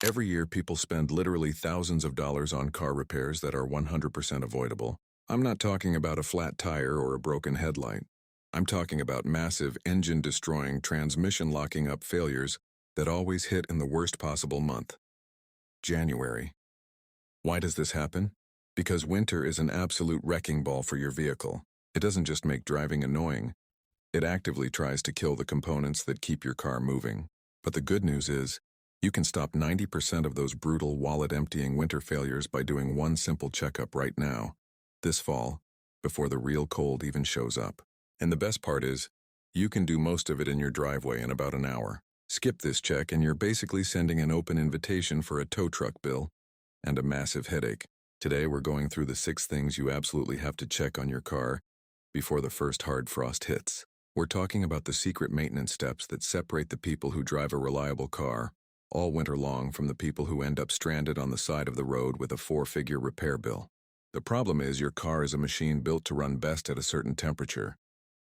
Every year, people spend literally thousands of dollars on car repairs that are 100% avoidable. I'm not talking about a flat tire or a broken headlight. I'm talking about massive, engine-destroying, transmission-locking-up failures that always hit in the worst possible month, January. Why does this happen? Because winter is an absolute wrecking ball for your vehicle. It doesn't just make driving annoying. It actively tries to kill the components that keep your car moving. But the good news is, you can stop 90% of those brutal wallet-emptying winter failures by doing one simple checkup right now, this fall, before the real cold even shows up. And the best part is, you can do most of it in your driveway in about an hour. Skip this check and you're basically sending an open invitation for a tow truck bill and a massive headache. Today we're going through the 6 things you absolutely have to check on your car before the first hard frost hits. We're talking about the secret maintenance steps that separate the people who drive a reliable car all winter long from the people who end up stranded on the side of the road with a 4-figure repair bill. The problem is your car is a machine built to run best at a certain temperature,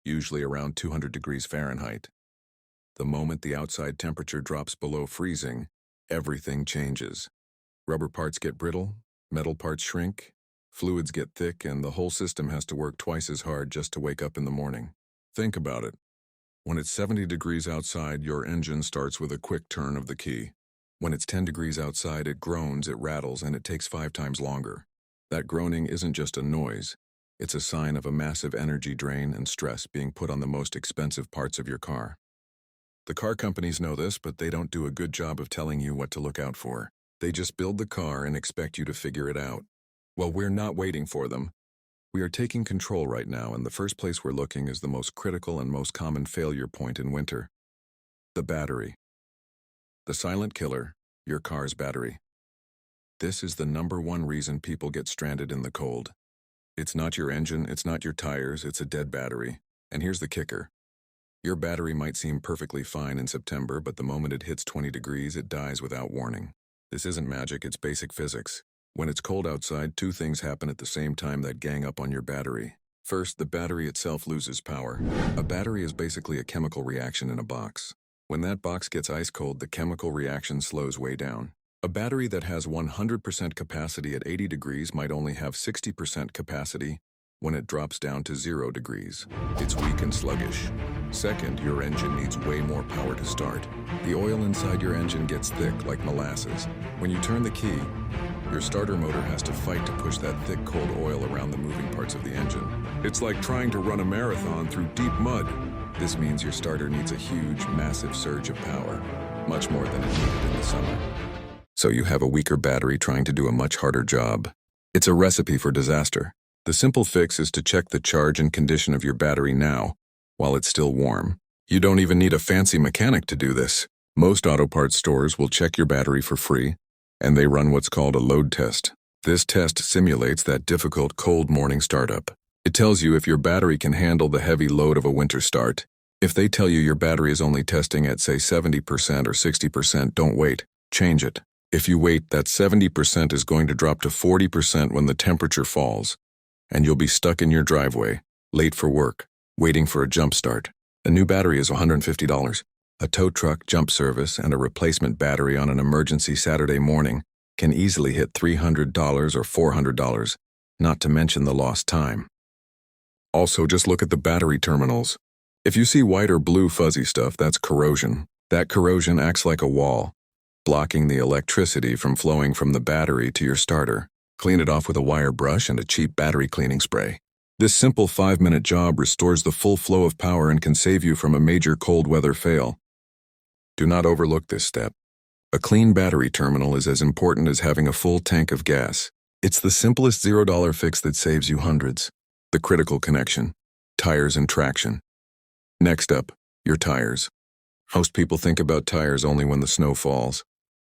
usually around 200 degrees Fahrenheit. The moment the outside temperature drops below freezing, everything changes. Rubber parts get brittle, metal parts shrink, fluids get thick, and the whole system has to work twice as hard just to wake up in the morning. Think about it. When it's 70 degrees outside, your engine starts with a quick turn of the key. When it's 10 degrees outside, it groans, it rattles, and it takes 5 times longer. That groaning isn't just a noise. It's a sign of a massive energy drain and stress being put on the most expensive parts of your car. The car companies know this, but they don't do a good job of telling you what to look out for. They just build the car and expect you to figure it out. Well, we're not waiting for them. We are taking control right now, and the first place we're looking is the most critical and most common failure point in winter: the battery. The silent killer, your car's battery. This is the #1 reason people get stranded in the cold. It's not your engine, it's not your tires, it's a dead battery. And here's the kicker. Your battery might seem perfectly fine in September, but the moment it hits 20 degrees, it dies without warning. This isn't magic, it's basic physics. When it's cold outside, 2 things happen at the same time that gang up on your battery. First, the battery itself loses power. A battery is basically a chemical reaction in a box. When that box gets ice cold, the chemical reaction slows way down. A battery that has 100% capacity at 80 degrees might only have 60% capacity when it drops down to 0 degrees. It's weak and sluggish. Second, your engine needs way more power to start. The oil inside your engine gets thick like molasses. When you turn the key, your starter motor has to fight to push that thick, cold oil around the moving parts of the engine. It's like trying to run a marathon through deep mud. This means your starter needs a huge, massive surge of power, much more than it needed in the summer. So you have a weaker battery trying to do a much harder job. It's a recipe for disaster. The simple fix is to check the charge and condition of your battery now, while it's still warm. You don't even need a fancy mechanic to do this. Most auto parts stores will check your battery for free, and they run what's called a load test. This test simulates that difficult cold morning startup. It tells you if your battery can handle the heavy load of a winter start. If they tell you your battery is only testing at, say, 70% or 60%, don't wait. Change it. If you wait, that 70% is going to drop to 40% when the temperature falls, and you'll be stuck in your driveway, late for work, waiting for a jump start. A new battery is $150. A tow truck, jump service, and a replacement battery on an emergency Saturday morning can easily hit $300 or $400, not to mention the lost time. Also, just look at the battery terminals. If you see white or blue fuzzy stuff, that's corrosion. That corrosion acts like a wall, blocking the electricity from flowing from the battery to your starter. Clean it off with a wire brush and a cheap battery cleaning spray. This simple 5-minute job restores the full flow of power and can save you from a major cold weather fail. Do not overlook this step. A clean battery terminal is as important as having a full tank of gas. It's the simplest $0 fix that saves you hundreds. The critical connection: tires and traction. Next up, your tires. Most people think about tires only when the snow falls.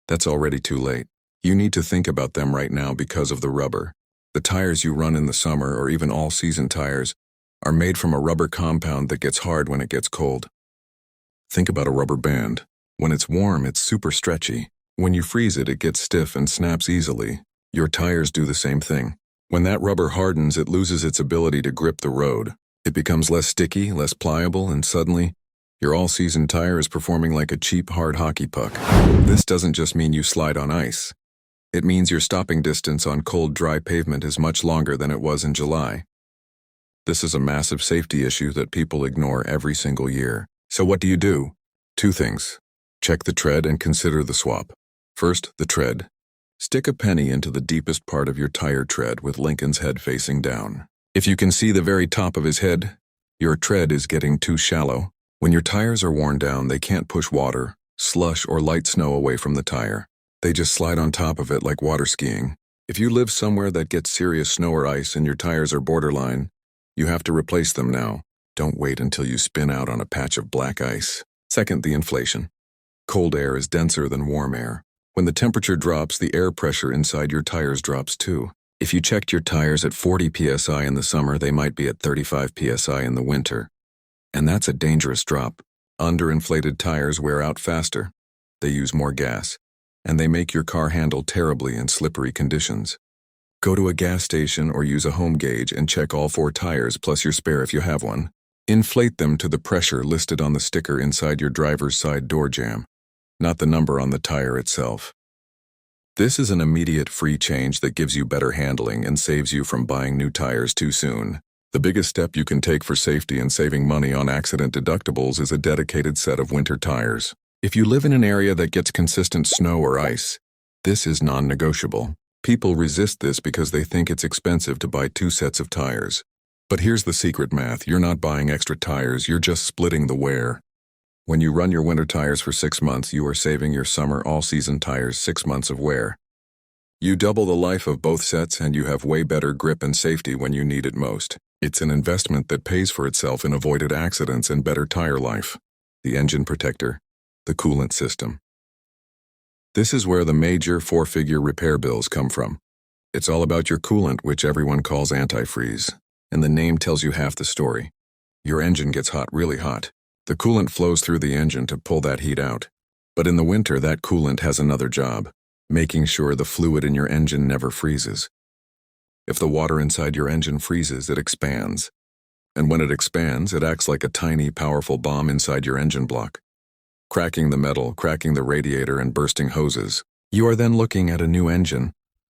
That's already too late. You need to think about them right now because of the rubber. The tires you run in the summer, or even all-season tires, are made from a rubber compound that gets hard when it gets cold. Think about a rubber band. When it's warm, it's super stretchy. When you freeze it, it gets stiff and snaps easily. Your tires do the same thing. When that rubber hardens, it loses its ability to grip the road. It becomes less sticky, less pliable, and suddenly, Your all-season tire is performing like a cheap, hard hockey puck. This doesn't just mean you slide on ice. It means your stopping distance on cold, dry pavement is much longer than it was in July. This is a massive safety issue that people ignore every single year. So what do? Two things. Check the tread and consider the swap. First, the tread. Stick a penny into the deepest part of your tire tread with Lincoln's head facing down. If you can see the very top of his head, your tread is getting too shallow. When your tires are worn down, they can't push water, slush, or light snow away from the tire. They just slide on top of it like water skiing. If you live somewhere that gets serious snow or ice and your tires are borderline, you have to replace them now. Don't wait until you spin out on a patch of black ice. Second, the inflation. Cold air is denser than warm air. When the temperature drops, the air pressure inside your tires drops too. If you checked your tires at 40 psi in the summer, they might be at 35 psi in the winter. And that's a dangerous drop. Underinflated tires wear out faster. They use more gas. And they make your car handle terribly in slippery conditions. Go to a gas station or use a home gauge and check all 4 tires plus your spare if you have one. Inflate them to the pressure listed on the sticker inside your driver's side door jamb, not the number on the tire itself. This is an immediate free change that gives you better handling and saves you from buying new tires too soon. The biggest step you can take for safety and saving money on accident deductibles is a dedicated set of winter tires. If you live in an area that gets consistent snow or ice, this is non-negotiable. People resist this because they think it's expensive to buy 2 sets of tires. But here's the secret math. You're not buying extra tires, you're just splitting the wear. When you run your winter tires for 6 months, you are saving your summer all-season tires 6 months of wear. You double the life of both sets and you have way better grip and safety when you need it most. It's an investment that pays for itself in avoided accidents and better tire life. The engine protector, the coolant system. This is where the major 4-figure repair bills come from. It's all about your coolant, which everyone calls antifreeze. And the name tells you half the story. Your engine gets hot, really hot. The coolant flows through the engine to pull that heat out. But in the winter, that coolant has another job, making sure the fluid in your engine never freezes. If the water inside your engine freezes, it expands. And when it expands, it acts like a tiny, powerful bomb inside your engine block, cracking the metal, cracking the radiator, and bursting hoses. You are then looking at a new engine,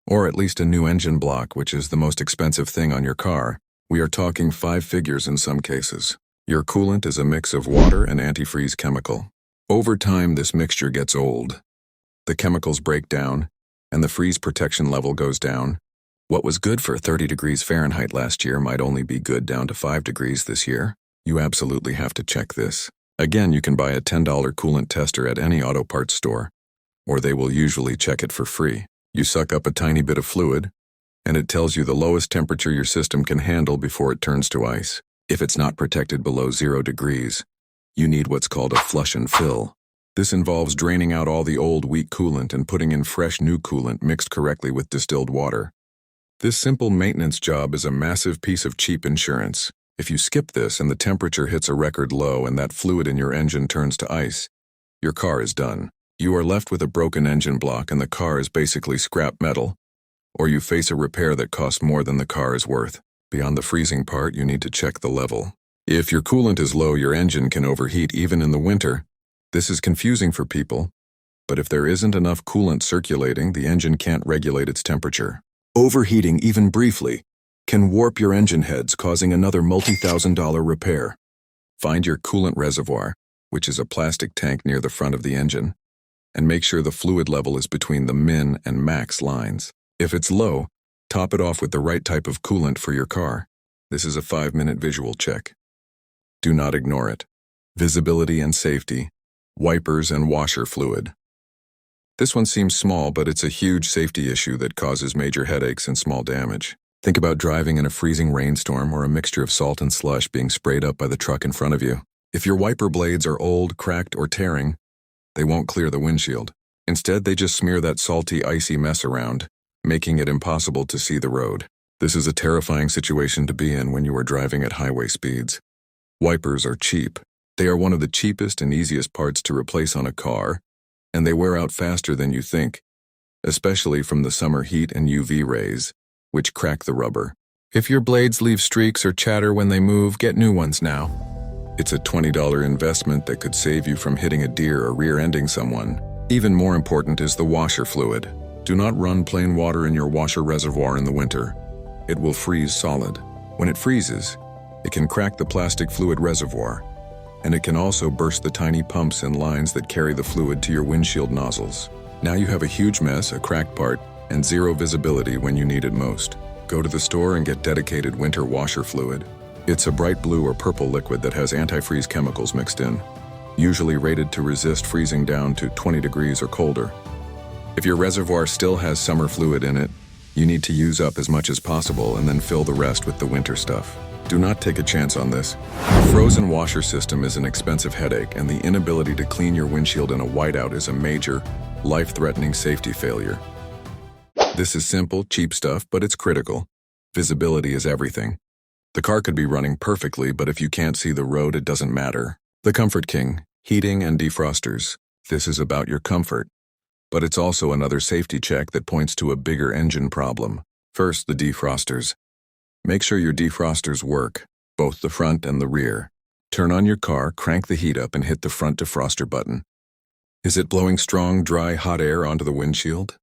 or at least a new engine block, which is the most expensive thing on your car. We are talking 5 figures in some cases. Your coolant is a mix of water and antifreeze chemical. Over time, this mixture gets old. The chemicals break down, and the freeze protection level goes down. What was good for 30 degrees Fahrenheit last year might only be good down to 5 degrees this year. You absolutely have to check this. Again, you can buy a $10 coolant tester at any auto parts store, or they will usually check it for free. You suck up a tiny bit of fluid, and it tells you the lowest temperature your system can handle before it turns to ice. If it's not protected below 0 degrees, you need what's called a flush and fill. This involves draining out all the old, weak coolant and putting in fresh, new coolant mixed correctly with distilled water. This simple maintenance job is a massive piece of cheap insurance. If you skip this and the temperature hits a record low and that fluid in your engine turns to ice, your car is done. You are left with a broken engine block and the car is basically scrap metal, or you face a repair that costs more than the car is worth. Beyond the freezing part, you need to check the level. If your coolant is low, your engine can overheat even in the winter. This is confusing for people, but if there isn't enough coolant circulating, the engine can't regulate its temperature. Overheating, even briefly, can warp your engine heads, causing another multi-$1,000 repair. Find your coolant reservoir, which is a plastic tank near the front of the engine, and make sure the fluid level is between the min and max lines. If it's low, top it off with the right type of coolant for your car. This is a 5-minute visual check. Do not ignore it. Visibility and safety, wipers and washer fluid. This one seems small, but it's a huge safety issue that causes major headaches and small damage. Think about driving in a freezing rainstorm or a mixture of salt and slush being sprayed up by the truck in front of you. If your wiper blades are old, cracked, or tearing, they won't clear the windshield. Instead, they just smear that salty, icy mess around, making it impossible to see the road. This is a terrifying situation to be in when you are driving at highway speeds. Wipers are cheap. They are one of the cheapest and easiest parts to replace on a car, and they wear out faster than you think, especially from the summer heat and UV rays, which crack the rubber. If your blades leave streaks or chatter when they move, get new ones now. It's a $20 investment that could save you from hitting a deer or rear-ending someone. Even more important is the washer fluid. Do not run plain water in your washer reservoir in the winter. It will freeze solid. When it freezes, it can crack the plastic fluid reservoir, and it can also burst the tiny pumps and lines that carry the fluid to your windshield nozzles. Now you have a huge mess, a cracked part, and zero visibility when you need it most. Go to the store and get dedicated winter washer fluid. It's a bright blue or purple liquid that has antifreeze chemicals mixed in, usually rated to resist freezing down to 20 degrees or colder. If your reservoir still has summer fluid in it, you need to use up as much as possible and then fill the rest with the winter stuff. Do not take a chance on this. A frozen washer system is an expensive headache, and the inability to clean your windshield in a whiteout is a major, life-threatening safety failure. This is simple, cheap stuff, but it's critical. Visibility is everything. The car could be running perfectly, but if you can't see the road, it doesn't matter. The Comfort King, heating and defrosters. This is about your comfort. But it's also another safety check that points to a bigger engine problem. First, the defrosters. Make sure your defrosters work, both the front and the rear. Turn on your car, crank the heat up, and hit the front defroster button. Is it blowing strong, dry, hot air onto the windshield?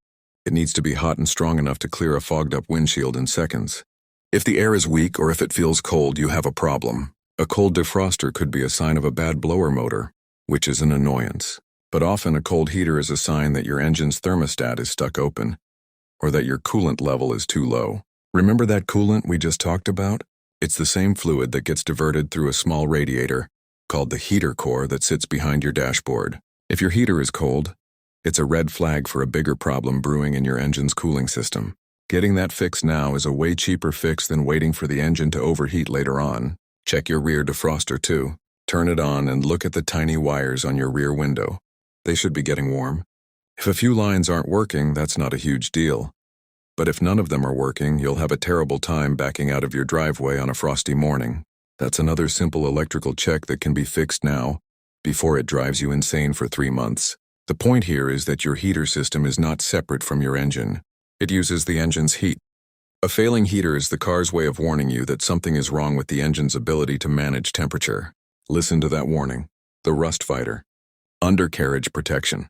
It needs to be hot and strong enough to clear a fogged-up windshield in seconds. If the air is weak or if it feels cold, you have a problem. A cold defroster could be a sign of a bad blower motor, which is an annoyance. But often a cold heater is a sign that your engine's thermostat is stuck open, or that your coolant level is too low. Remember that coolant we just talked about? It's the same fluid that gets diverted through a small radiator, called the heater core, that sits behind your dashboard. If your heater is cold, it's a red flag for a bigger problem brewing in your engine's cooling system. Getting that fixed now is a way cheaper fix than waiting for the engine to overheat later on. Check your rear defroster too. Turn it on and look at the tiny wires on your rear window. They should be getting warm. If a few lines aren't working, that's not a huge deal. But if none of them are working, you'll have a terrible time backing out of your driveway on a frosty morning. That's another simple electrical check that can be fixed now, before it drives you insane for 3 months. The point here is that your heater system is not separate from your engine. It uses the engine's heat. A failing heater is the car's way of warning you that something is wrong with the engine's ability to manage temperature. Listen to that warning. The rust fighter. Undercarriage protection.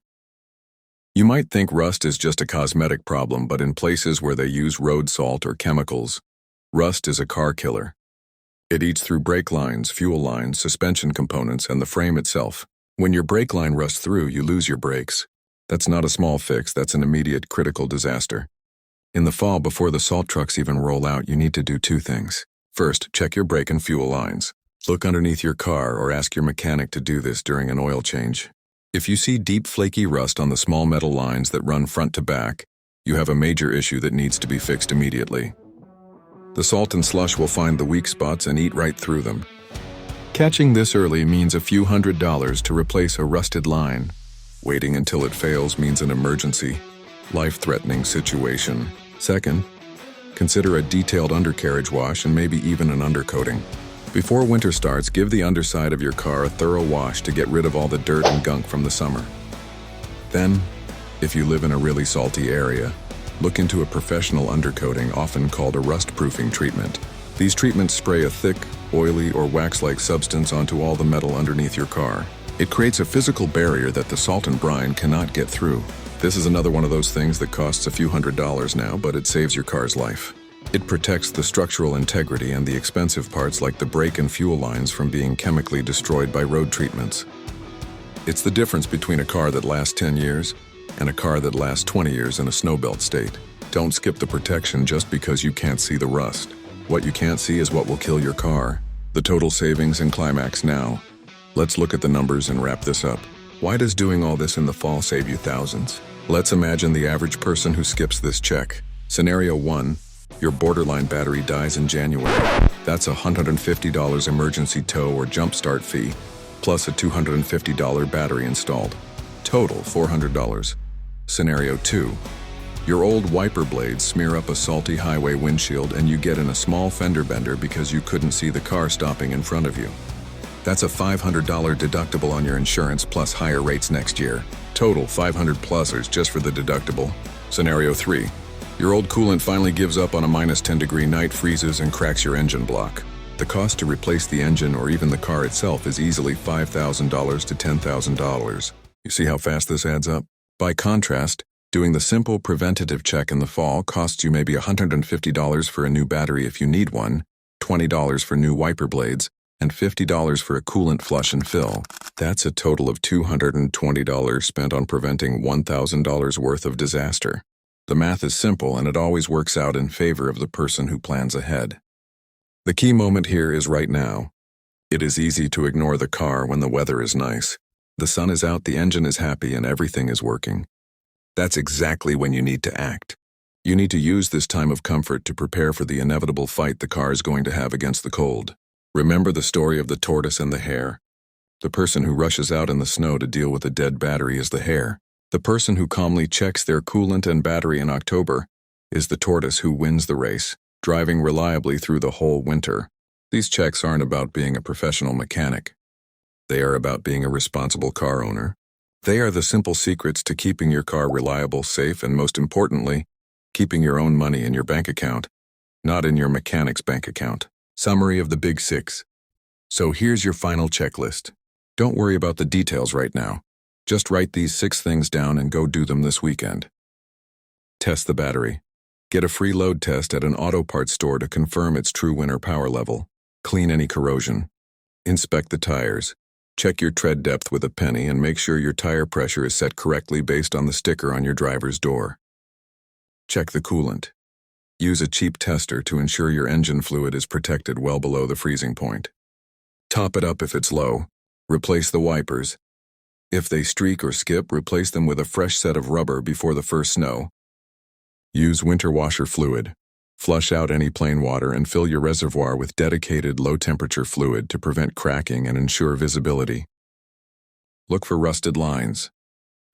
You might think rust is just a cosmetic problem, but in places where they use road salt or chemicals, rust is a car killer. It eats through brake lines, fuel lines, suspension components, and the frame itself. When your brake line rusts through, you lose your brakes. That's not a small fix, that's an immediate critical disaster. In the fall, before the salt trucks even roll out, you need to do 2 things. First, check your brake and fuel lines. Look underneath your car or ask your mechanic to do this during an oil change. If you see deep flaky rust on the small metal lines that run front to back, you have a major issue that needs to be fixed immediately. The salt and slush will find the weak spots and eat right through them. Catching this early means a few $100s to replace a rusted line. Waiting until it fails means an emergency, life-threatening situation. Second, consider a detailed undercarriage wash and maybe even an undercoating. Before winter starts, give the underside of your car a thorough wash to get rid of all the dirt and gunk from the summer. Then, if you live in a really salty area, look into a professional undercoating, often called a rust-proofing treatment. These treatments spray a thick, oily, or wax-like substance onto all the metal underneath your car. It creates a physical barrier that the salt and brine cannot get through. This is another one of those things that costs a few $100s now, but it saves your car's life. It protects the structural integrity and the expensive parts like the brake and fuel lines from being chemically destroyed by road treatments. It's the difference between a car that lasts 10 years and a car that lasts 20 years in a snowbelt state. Don't skip the protection just because you can't see the rust. What you can't see is what will kill your car. The total savings and climax now. Let's look at the numbers and wrap this up. Why does doing all this in the fall save you thousands? Let's imagine the average person who skips this check. Scenario 1. Your borderline battery dies in January. That's a $150 emergency tow or jump start fee, plus a $250 battery installed. Total $400. Scenario 2. Your old wiper blades smear up a salty highway windshield and you get in a small fender bender because you couldn't see the car stopping in front of you. That's a $500 deductible on your insurance plus higher rates next year. Total $500+ just for the deductible. Scenario 3. Your old coolant finally gives up on a -10-degree night, freezes, and cracks your engine block. The cost to replace the engine or even the car itself is easily $5,000 to $10,000. You see how fast this adds up? By contrast, doing the simple preventative check in the fall costs you maybe $150 for a new battery if you need one, $20 for new wiper blades, and $50 for a coolant flush and fill. That's a total of $220 spent on preventing $1,000 worth of disaster. The math is simple, and it always works out in favor of the person who plans ahead. The key moment here is right now. It is easy to ignore the car when the weather is nice. The sun is out, the engine is happy, and everything is working. That's exactly when you need to act. You need to use this time of comfort to prepare for the inevitable fight the car is going to have against the cold. Remember the story of the tortoise and the hare? The person who rushes out in the snow to deal with a dead battery is the hare. The person who calmly checks their coolant and battery in October is the tortoise who wins the race, driving reliably through the whole winter. These checks aren't about being a professional mechanic. They are about being a responsible car owner. They are the simple secrets to keeping your car reliable, safe, and most importantly, keeping your own money in your bank account, not in your mechanic's bank account. Summary of the Big Six. So here's your final checklist. Don't worry about the details right now. Just write these 6 things down and go do them this weekend. Test the battery. Get a free load test at an auto parts store to confirm its true winter power level. Clean any corrosion. Inspect the tires. Check your tread depth with a penny and make sure your tire pressure is set correctly based on the sticker on your driver's door. Check the coolant. Use a cheap tester to ensure your engine fluid is protected well below the freezing point. Top it up if it's low. Replace the wipers. If they streak or skip, replace them with a fresh set of rubber before the first snow. Use winter washer fluid. Flush out any plain water and fill your reservoir with dedicated low-temperature fluid to prevent cracking and ensure visibility. Look for rusted lines.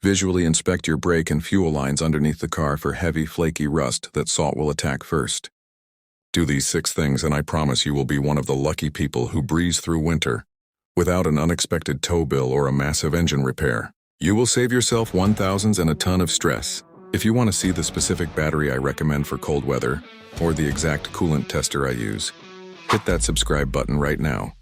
Visually inspect your brake and fuel lines underneath the car for heavy, flaky rust that salt will attack first. Do these 6 things and I promise you will be one of the lucky people who breeze through winter without an unexpected tow bill or a massive engine repair. You will save yourself $1,000s and a ton of stress. If you want to see the specific battery I recommend for cold weather, or the exact coolant tester I use, hit that subscribe button right now.